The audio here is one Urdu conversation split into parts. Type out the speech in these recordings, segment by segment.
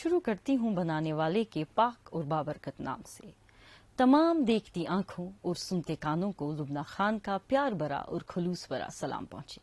شروع کرتی ہوں بنانے والے کے پاک اور بابرکت نام سے۔ تمام دیکھتی آنکھوں اور سنتے کانوں کو لبنہ خان کا پیار بھرا اور خلوص بھرا سلام پہنچے۔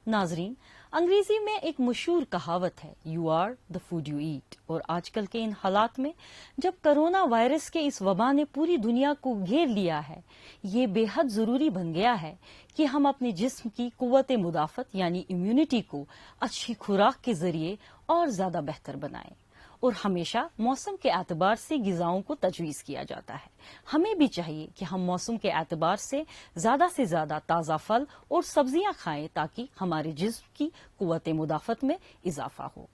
ناظرین، انگریزی میں ایک مشہور کہاوت ہے، you are the food you eat, اور آج کل کے ان حالات میں جب کرونا وائرس کے اس وبا نے پوری دنیا کو گھیر لیا ہے، یہ بے حد ضروری بن گیا ہے کہ ہم اپنے جسم کی قوت مدافعت یعنی امیونٹی کو اچھی خوراک کے ذریعے اور زیادہ بہتر بنائیں۔ اور ہمیشہ موسم کے اعتبار سے غذاؤں کو تجویز کیا جاتا ہے۔ ہمیں بھی چاہیے کہ ہم موسم کے اعتبار سے زیادہ تازہ پھل اور سبزیاں کھائیں تاکہ ہمارے جسم کی قوت مدافعت میں اضافہ ہو۔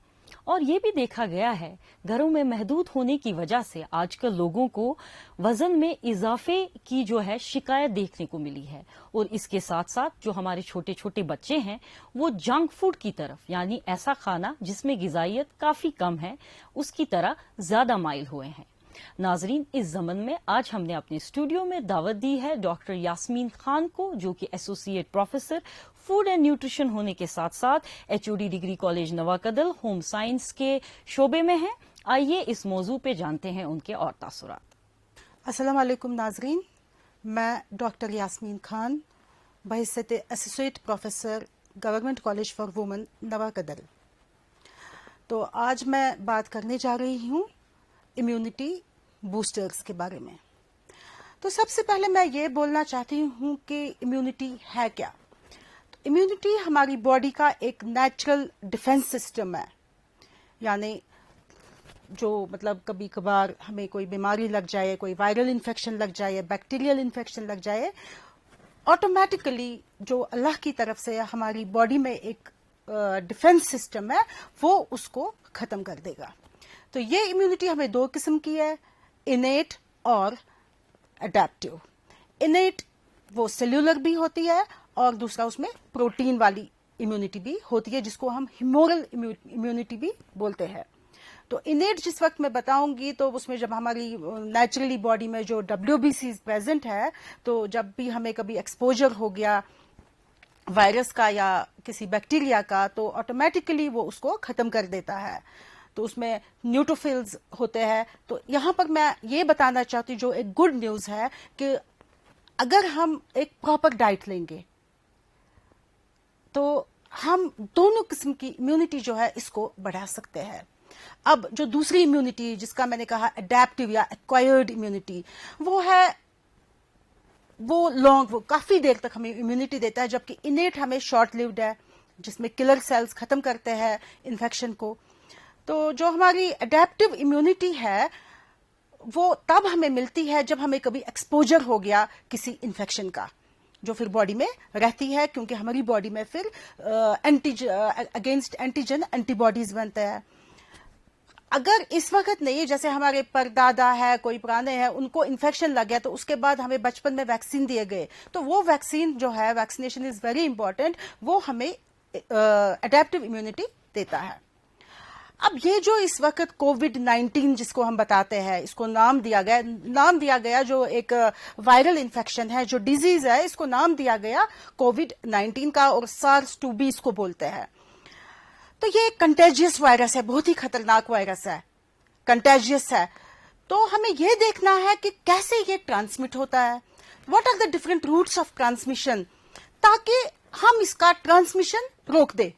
اور یہ بھی دیکھا گیا ہے، گھروں میں محدود ہونے کی وجہ سے آج کل لوگوں کو وزن میں اضافے کی جو ہے شکایت دیکھنے کو ملی ہے، اور اس کے ساتھ ساتھ جو ہمارے چھوٹے چھوٹے بچے ہیں وہ جنک فوڈ کی طرف، یعنی ایسا کھانا جس میں غذائیت کافی کم ہے، اس کی طرح زیادہ مائل ہوئے ہیں۔ ناظرین، اس ضمن میں آج ہم نے اپنے اسٹوڈیو میں دعوت دی ہے ڈاکٹر یاسمین خان کو، جو کہ associate professor food and nutrition ہونے کے ساتھ ساتھ HOD degree college Nawakadal home science کے شعبے میں ہیں۔ آئیے اس موضوع پہ جانتے ہیں ان کے اور تاثرات۔ السلام علیکم ناظرین، میں ڈاکٹر یاسمین خان بحیثیت associate professor government college for women Nawakadal. تو آج میں بات کرنے جا رہی ہوں امیونٹی بوسٹرز کے بارے میں۔ تو سب سے پہلے میں یہ بولنا چاہتی ہوں کہ امیونٹی ہے کیا؟ امیونٹی ہماری باڈی کا ایک نیچرل ڈیفنس سسٹم ہے، یعنی جو کبھی کبھار ہمیں کوئی بیماری لگ جائے، کوئی وائرل انفیکشن لگ جائے، بیکٹیریل انفیکشن لگ جائے، آٹومیٹیکلی جو اللہ کی طرف سے ہماری باڈی میں ایک ڈیفنس سسٹم ہے وہ اس کو ختم کر دے گا۔ تو یہ امیونٹی ہمیں دو قسم کی ہے، انیٹ اور اڈیپٹیو۔ انیٹ وہ سیلولر بھی ہوتی ہے اور دوسرا اس میں پروٹین والی امیونٹی بھی ہوتی ہے، جس کو ہم ہیمورل امیونٹی بھی بولتے ہیں۔ تو انیٹ جس وقت میں بتاؤں گی تو اس میں جب ہماری نیچرلی باڈی میں جو WBC پریزنٹ ہے، تو جب بھی ہمیں کبھی ایکسپوجر ہو گیا وائرس کا یا کسی بیکٹیریا کا، تو آٹومیٹیکلی وہ اس کو ختم کر دیتا ہے۔ تو اس میں نیوٹروفلز ہوتے ہیں۔ تو یہاں پر میں یہ بتانا چاہتی ہوں، جو ایک گڈ نیوز ہے، کہ اگر ہم ایک پراپر ڈائٹ لیں گے تو ہم دونوں قسم کی امیونٹی جو ہے اس کو بڑھا سکتے ہیں۔ اب جو دوسری امیونٹی جس کا میں نے کہا اڈیپٹیو یا ایکوائرڈ امیونٹی، وہ ہے وہ کافی دیر تک ہمیں امیونٹی دیتا ہے، جبکہ انیٹ ہمیں شارٹ لیوڈ ہے، جس میں کلر سیلز ختم کرتے ہیں انفیکشن کو۔ تو جو ہماری اڈیپٹیو امیونٹی ہے وہ تب ہمیں ملتی ہے جب ہمیں کبھی ایکسپوجر ہو گیا کسی انفیکشن کا، جو پھر باڈی میں رہتی ہے، کیونکہ ہماری باڈی میں پھر اگینسٹ اینٹیجن اینٹی باڈیز بنتے ہیں۔ اگر اس وقت نہیں، جیسے ہمارے پردادا ہے، کوئی پرانے ہیں، ان کو انفیکشن لگ گیا تو اس کے بعد ہمیں بچپن میں ویکسین دیے گئے، تو وہ ویکسین جو ہے، ویکسینیشن از ویری امپورٹنٹ، وہ ہمیں اڈیپٹیو امیونٹی دیتا ہے۔ اب یہ جو اس وقت COVID-19 جس کو ہم بتاتے ہیں، اس کو نام دیا گیا جو ایک وائرل انفیکشن ہے، جو ڈیزیز ہے، اس کو نام دیا گیا COVID-19 کا، اور SARS-2 اس کو بولتے ہیں۔ تو یہ ایک کنٹیجیس وائرس ہے، بہت ہی خطرناک وائرس ہے، کنٹیجیس ہے۔ تو ہمیں یہ دیکھنا ہے کہ کیسے یہ ٹرانسمٹ ہوتا ہے، what are the different routes of transmission, تاکہ ہم اس کا ٹرانسمیشن روک دیں۔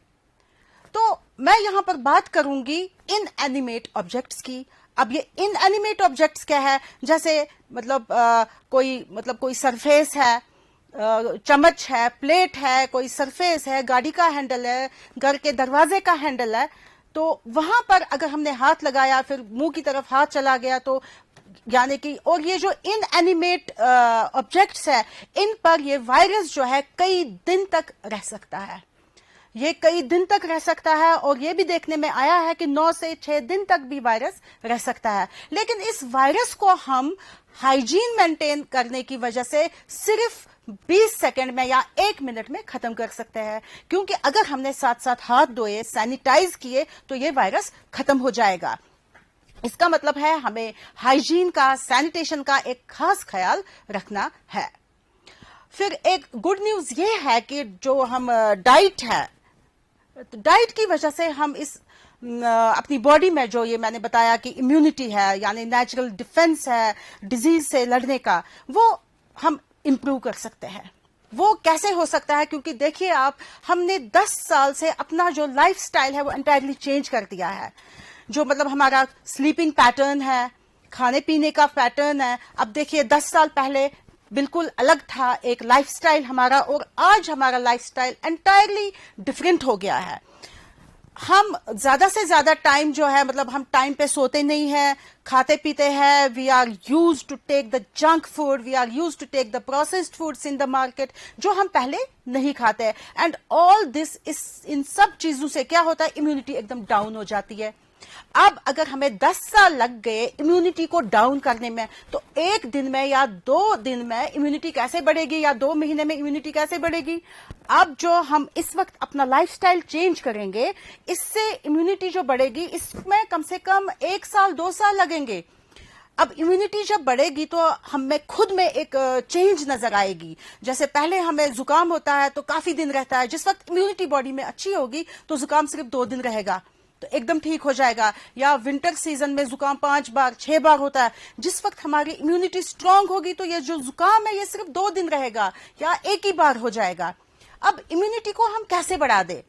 تو میں یہاں پر بات کروں گی ان اینیمیٹ آبجیکٹس کی۔ اب یہ ان اینیمیٹ آبجیکٹس کیا ہے؟ جیسے کوئی سرفیس ہے، چمچ ہے، پلیٹ ہے، کوئی سرفیس ہے، گاڑی کا ہینڈل ہے، گھر کے دروازے کا ہینڈل ہے، تو وہاں پر اگر ہم نے ہاتھ لگایا، پھر منہ کی طرف ہاتھ چلا گیا، تو یعنی کہ، اور یہ جو ان اینیمیٹ آبجیکٹس ہے، ان پر یہ وائرس جو ہے کئی دن تک رہ سکتا ہے۔ یہ کئی دن تک رہ سکتا ہے، اور یہ بھی دیکھنے میں آیا ہے کہ 9 سے 6 دن تک بھی وائرس رہ سکتا ہے۔ لیکن اس وائرس کو ہم ہائیجین مینٹین کرنے کی وجہ سے صرف 20 سیکنڈ میں یا 1 منٹ میں ختم کر سکتے ہیں، کیونکہ اگر ہم نے ساتھ ساتھ ہاتھ دھوئے، سینیٹائز کیے، تو یہ وائرس ختم ہو جائے گا۔ اس کا مطلب ہے ہمیں ہائیجین کا، سینیٹیشن کا ایک خاص خیال رکھنا ہے۔ پھر ایک گڈ نیوز یہ ہے کہ جو ہم ڈائٹ ہے، ڈائٹ کی وجہ سے ہم اس اپنی باڈی میں جو یہ میں نے بتایا کہ امیونٹی ہے یعنی نیچرل ڈیفنس ہے ڈیزیز سے لڑنے کا، وہ ہم امپروو کر سکتے ہیں. وہ کیسے ہو سکتا ہے؟ کیونکہ دیکھیے آپ، ہم نے 10 سال سے اپنا جو لائف سٹائل ہے وہ انٹائرلی چینج کر دیا ہے. جو مطلب ہمارا سلیپنگ پیٹرن ہے، کھانے پینے کا پیٹرن ہے، اب دیکھیے 10 سال پہلے بالکل الگ تھا ایک لائف سٹائل ہمارا، اور آج ہمارا لائف سٹائل انٹائرلی ڈفرینٹ ہو گیا ہے. ہم زیادہ سے زیادہ ٹائم جو ہے مطلب ہم ٹائم پہ سوتے نہیں ہیں، کھاتے پیتے ہیں. We are use to take the junk food, we are use to take the processed foods in the market جو ہم پہلے نہیں کھاتے. اینڈ آل دس ان سب چیزوں سے کیا ہوتا ہے، امیونٹی ایک دم ڈاؤن ہو جاتی ہے. اب اگر ہمیں 10 سال لگ گئے امیونٹی کو ڈاؤن کرنے میں، تو ایک دن میں یا 2 دن میں امیونٹی کیسے بڑھے گی، یا 2 مہینے میں امیونٹی کیسے بڑھے گی؟ اب جو ہم اس وقت اپنا لائف سٹائل چینج کریں گے، اس سے امیونٹی جو بڑھے گی اس میں کم سے کم 1 سال 2 سال لگیں گے. اب امیونٹی جب بڑھے گی تو ہم میں خود میں ایک چینج نظر آئے گی. جیسے پہلے ہمیں زکام ہوتا ہے تو کافی دن رہتا ہے، جس وقت امیونٹی باڈی میں اچھی ہوگی تو زکام صرف 2 دن رہے گا تو ایک دم ٹھیک ہو جائے گا. یا ونٹر سیزن میں زکام 5 بار 6 بار ہوتا ہے، جس وقت ہماری امیونٹی اسٹرانگ ہوگی تو یہ جو زکام ہے یہ صرف 2 دن رہے گا یا ایک ہی بار ہو جائے گا. اب امیونٹی کو ہم کیسے بڑھا دیں؟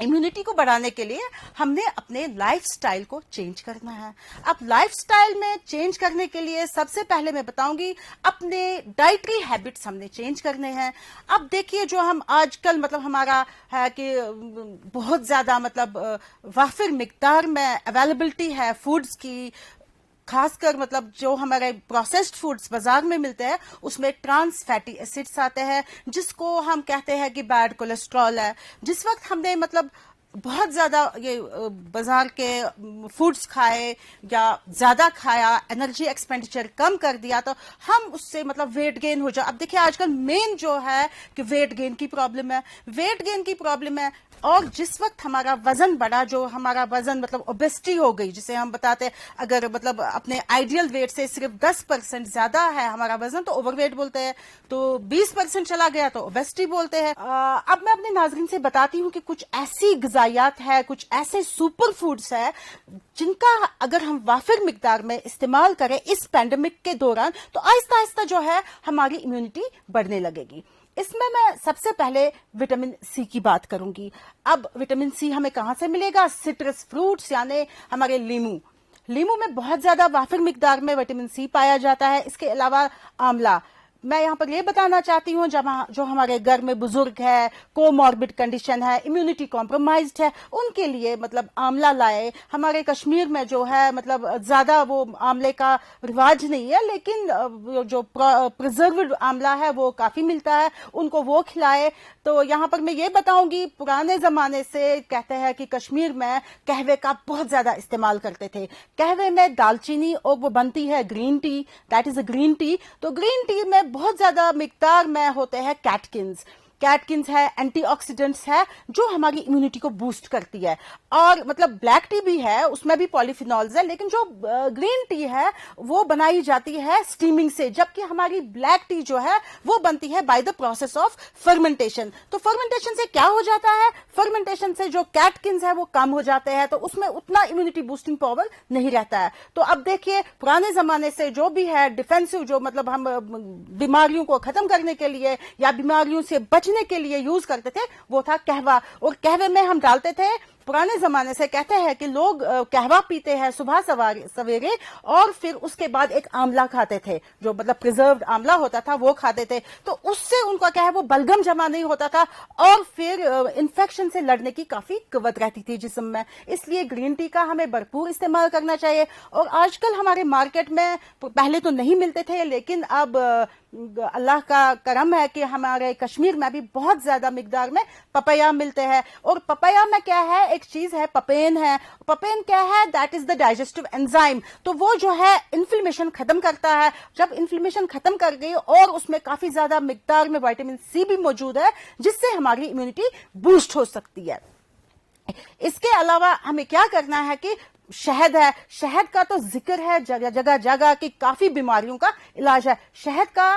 امیونٹی کو بڑھانے کے لیے ہم نے اپنے لائف سٹائل کو چینج کرنا ہے. اب لائف سٹائل میں چینج کرنے کے لیے سب سے پہلے میں بتاؤں گی اپنے ڈائٹری ہیبٹس ہم نے چینج کرنے ہیں. اب دیکھیے جو ہم آج کل مطلب ہمارا ہے کہ بہت زیادہ مطلب وافر مقدار میں اویلیبلٹی ہے فوڈز کی، خاص کر مطلب جو ہمارے پروسیسڈ فوڈز بازار میں ملتے ہیں اس میں ٹرانس فیٹی ایسڈز آتے ہیں جس کو ہم کہتے ہیں کہ بیڈ کولیسٹرول ہے. جس وقت ہم نے مطلب بہت زیادہ یہ بازار کے فوڈز کھائے یا زیادہ کھایا، انرجی ایکسپینڈیچر کم کر دیا تو ہم اس سے مطلب ویٹ گین ہو جائے. اب دیکھیں آج کل مین جو ہے کہ ویٹ گین کی پرابلم ہے، ویٹ گین کی پرابلم ہے. اور جس وقت ہمارا وزن بڑھا، جو ہمارا وزن مطلب اوبیسٹی ہو گئی، جسے ہم بتاتے اگر مطلب اپنے آئیڈیل ویٹ سے صرف 10% زیادہ ہے ہمارا وزن تو اوور ویٹ بولتے ہیں، تو 20% چلا گیا تو اوبیسٹی بولتے ہیں. اب میں اپنے ناظرین سے بتاتی ہوں کہ کچھ ایسی غذائیات ہے، کچھ ایسے سپر فوڈز ہے جن کا اگر ہم وافر مقدار میں استعمال کریں اس پینڈیمک کے دوران تو آہستہ آہستہ جو ہے ہماری امیونٹی بڑھنے لگے گی. اس میں سب سے پہلے وٹامن سی کی بات کروں گی. اب وٹامن سی ہمیں کہاں سے ملے گا؟ سٹرس فروٹس یعنی ہمارے لیمو میں بہت زیادہ وافر مقدار میں وٹامن سی پایا جاتا ہے. اس کے علاوہ آملہ. میں یہاں پر یہ بتانا چاہتی ہوں جو ہمارے گھر میں بزرگ ہے، کو ماربڈ کنڈیشن ہے، امیونٹی کمپرومائزڈ ہے، ان کے لیے مطلب آملہ لائے. ہمارے کشمیر میں جو ہے مطلب زیادہ وہ آملے کا رواج نہیں ہے، لیکن جو پرزروڈ آملہ ہے وہ کافی ملتا ہے، ان کو وہ کھلائے. تو یہاں پر میں یہ بتاؤں گی پرانے زمانے سے کہتے ہیں کہ کشمیر میں قہوے کا بہت زیادہ استعمال کرتے تھے. قہوے میں دال چینی اور وہ بنتی ہے green tea, that is a green tea. تو گرین ٹی میں بہت زیادہ مقدار میں ہوتے ہیں کیٹکنز ہے، اینٹی آکسیڈنٹس ہے جو ہماری امیونٹی کو بوسٹ کرتی ہے. اور مطلب بلیک ٹی بھی ہے، اس میں بھی پولیفینولز ہے، لیکن جو گرین ٹی ہے وہ بنائی جاتی ہے اسٹیمنگ سے، جبکہ ہماری بلیک ٹی جو ہے وہ بنتی ہے by the process of fermentation. تو فرمنٹیشن سے کیا ہو جاتا ہے؟ فرمنٹیشن سے جو کیٹکنز ہے وہ کم ہو جاتے ہیں، تو اس میں اتنا امیونٹی بوسٹنگ پاور نہیں رہتا ہے. تو اب دیکھیے پرانے زمانے سے جو بھی ہے ڈیفینسو، جو مطلب ہم بیماریوں کو ختم کرنے کے لیے یا بیماریوں سے بچنے کے لیے یوز کرتے تھے وہ تھا قہوہ. اور قہوے میں ہم ڈالتے تھے، پرانے زمانے سے کہتے ہیں کہ لوگ قہوہ پیتے ہیں صبح سویرے اور پھر اس کے بعد ایک آملہ کھاتے تھے، جو مطلب پریزروڈ آملہ ہوتا تھا وہ کھاتے تھے. تو اس سے ان کا کیا ہے وہ بلغم جمع نہیں ہوتا تھا اور پھر انفیکشن سے لڑنے کی کافی قوت رہتی تھی جسم میں. اس لیے گرین ٹی کا ہمیں بھرپور استعمال کرنا چاہیے. اور آج کل ہمارے مارکیٹ میں پہلے تو نہیں ملتے تھے، لیکن اب اللہ کا کرم ہے کہ ہمارے کشمیر میں بھی بہت زیادہ مقدار میں پپایا ملتے ہیں. اور پپایا میں کیا ہے، ایک چیز ہے پپین ہے. پپین کیا ہے؟ That is the digestive enzyme. تو وہ جو ہے انفلیمیشن ختم کرتا ہے. جب انفلیمیشن ختم کر گئی اور اس میں کافی زیادہ مقدار میں وٹامن سی بھی موجود ہے جس سے ہماری امیونٹی بوسٹ ہو سکتی ہے. اس کے علاوہ ہمیں کیا کرنا ہے کہ شہد ہے، شہد کا تو ذکر ہے جگہ جگہ کی کافی بیماریوں کا علاج ہے. شہد کا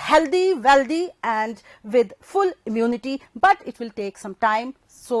healthy, wealthy and with full immunity, but it will take some time. So